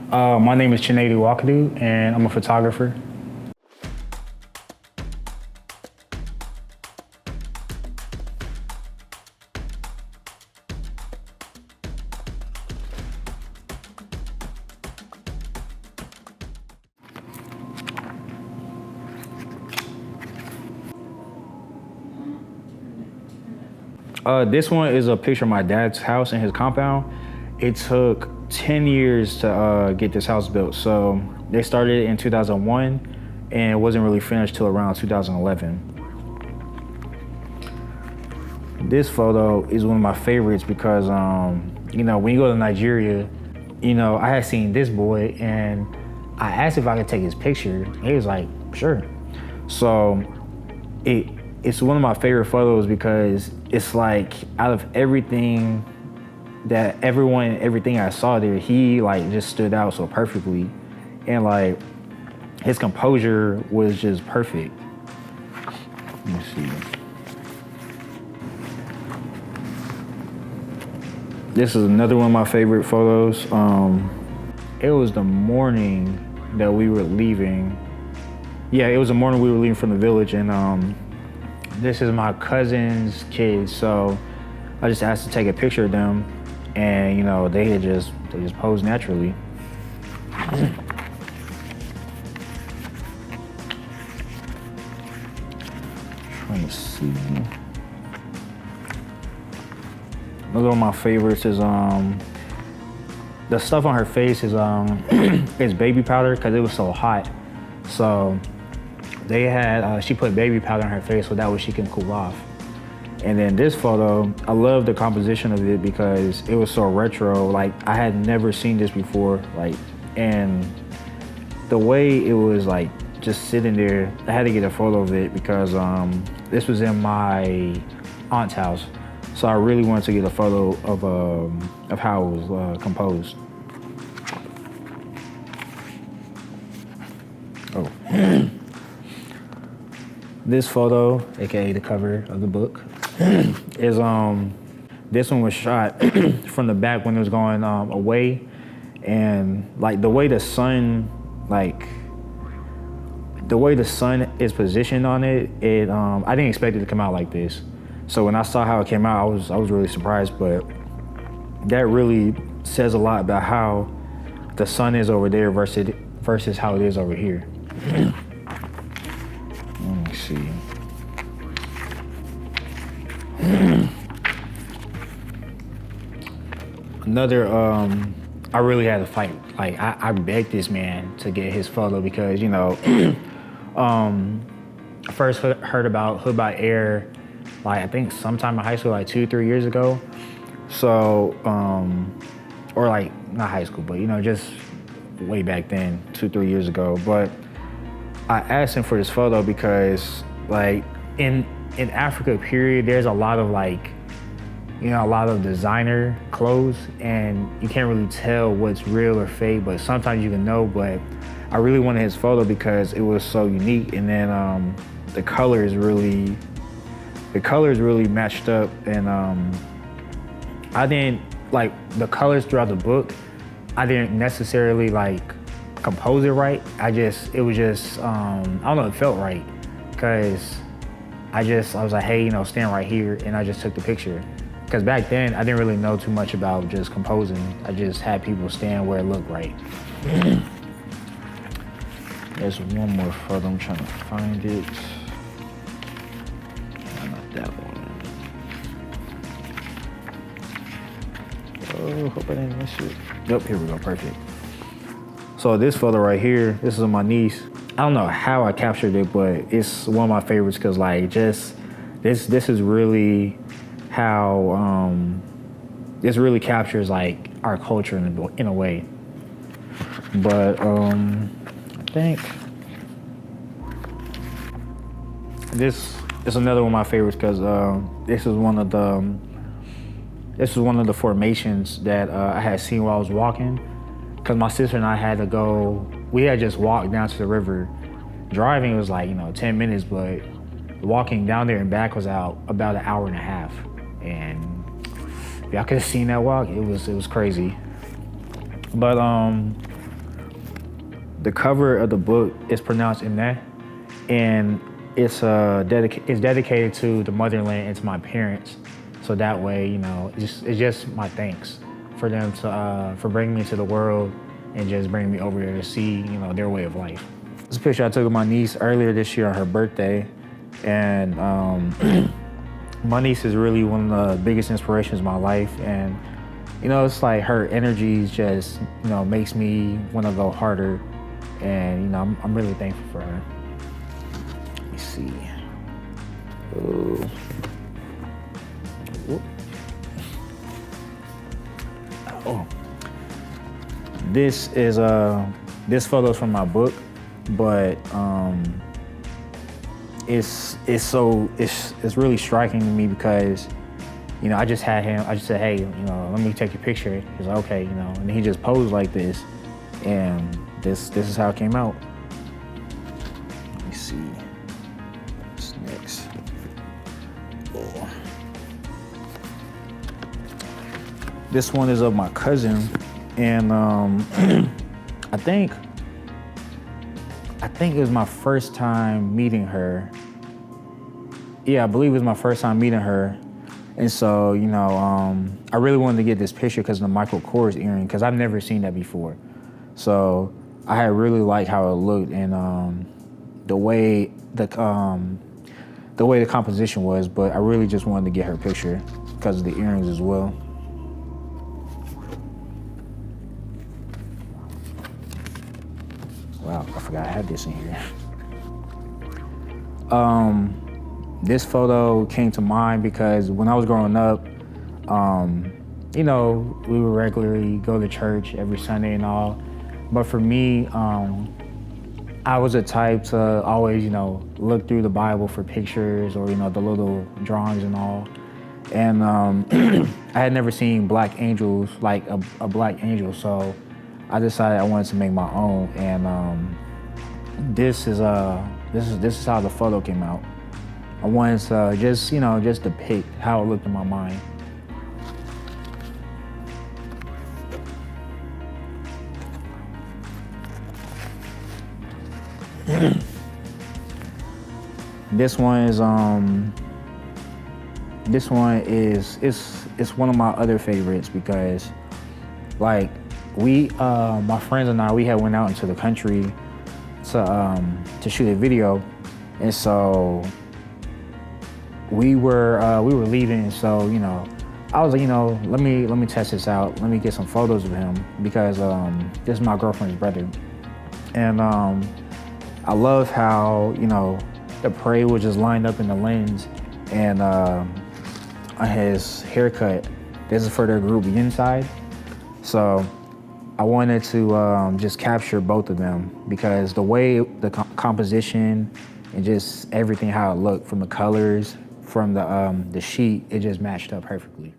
My name is Chinedu Works, and I'm a photographer. This one is a picture of my dad's house and his compound. It took 10 years to get this house built. So they started in 2001 and it wasn't really finished till around 2011. This photo is one of my favorites because, when you go to Nigeria, I had seen this boy and I asked if I could take his picture. He was like, sure. So it's one of my favorite photos because it's like out of everything I saw there, he like just stood out so perfectly. And like his composure was just perfect. Let me see. This is another one of my favorite photos. It was the morning that we were leaving. Yeah, it was the morning we were leaving from the village, and this is my cousin's kids. So I just asked to take a picture of them, and they just posed naturally. Trying to see. Another one of my favorites is the stuff on her face is is baby powder because it was so hot. So they had she put baby powder on her face so that way she can cool off. And then this photo, I love the composition of it because it was so retro. Like I had never seen this before. And the way it was like just sitting there, I had to get a photo of it because this was in my aunt's house. So I really wanted to get a photo of how it was composed. Oh. This photo, aka the cover of the book, is this one was shot from the back when it was going away, and like the way the sun is positioned on it, I didn't expect it to come out like this. So when I saw how it came out, I was really surprised, but that really says a lot about how the sun is over there versus how it is over here. Let me see. Another, I really had to fight. Like I begged this man to get his photo because, first heard about Hood by Air, like I think sometime in high school, like 2-3 years ago. So, or like not high school, but just way back then, 2-3 years ago. But I asked him for this photo because like in Africa period, there's a lot of a lot of designer clothes and you can't really tell what's real or fake, but sometimes you can know. But I really wanted his photo because it was so unique, and then the colors really matched up, and I didn't like the colors throughout the book. I didn't necessarily like compose it right. It was just I don't know, it felt right because I was like, hey, stand right here, and I just took the picture. Because back then I didn't really know too much about just composing. I just had people stand where it looked right. There's one more photo, I'm trying to find it. Not that one. Oh, hope I didn't miss it. Yep, here we go, perfect. So this photo right here, this is of my niece. I don't know how I captured it, but it's one of my favorites because like just, this is really how, this really captures like our culture in a way. But I think this is another one of my favorites because this is one of the formations that I had seen while I was walking. Because my sister and I had to go, we had just walked down to the river. Driving was like 10 minutes, but walking down there and back was out about an hour and a half. And y'all could have seen that walk. It was crazy. But the cover of the book is pronounced Inne, and it's dedicated to the motherland and to my parents. So that way, you know, it's just my thanks for them to for bringing me to the world and just bringing me over here to see, you know, their way of life. This picture I took of my niece earlier this year on her birthday, and my niece is really one of the biggest inspirations of my life, and you know, it's like her energy just, you know, makes me want to go harder, and you know, I'm really thankful for her. Let me see. Oh. This is this photo's from my book, but it's really striking to me because, you know, I just said, hey, you know, let me take your picture. He's like, okay, you know, and he just posed like this, and this is how it came out. Let me see. What's next? Oh. This one is of my cousin, and I think it was my first time meeting her. Yeah, I believe it was my first time meeting her. And so, you know, I really wanted to get this picture because of the Michael Kors earring, because I've never seen that before. So I had really liked how it looked, and the way the composition was, but I really just wanted to get her picture because of the earrings as well. Wow, I forgot I had this in here. This photo came to mind because when I was growing up, you know, we would regularly go to church every Sunday and all. But for me, I was a type to always, you know, look through the Bible for pictures or, you know, the little drawings and all. And I had never seen black angels, like a black angel, so I decided I wanted to make my own. And this is how the photo came out. I wanted to just, you know, just depict how it looked in my mind. This one is it's one of my other favorites because, like, my friends and I, we had went out into the country to shoot a video, and so we were leaving. So, you know, I was like, you know, let me test this out. Let me get some photos of him because this is my girlfriend's brother, and I love how, you know, the parade was just lined up in the lens, and on his haircut, this is for their group inside. So I wanted to just capture both of them because the way the composition and just everything, how it looked from the colors, from the sheet, it just matched up perfectly.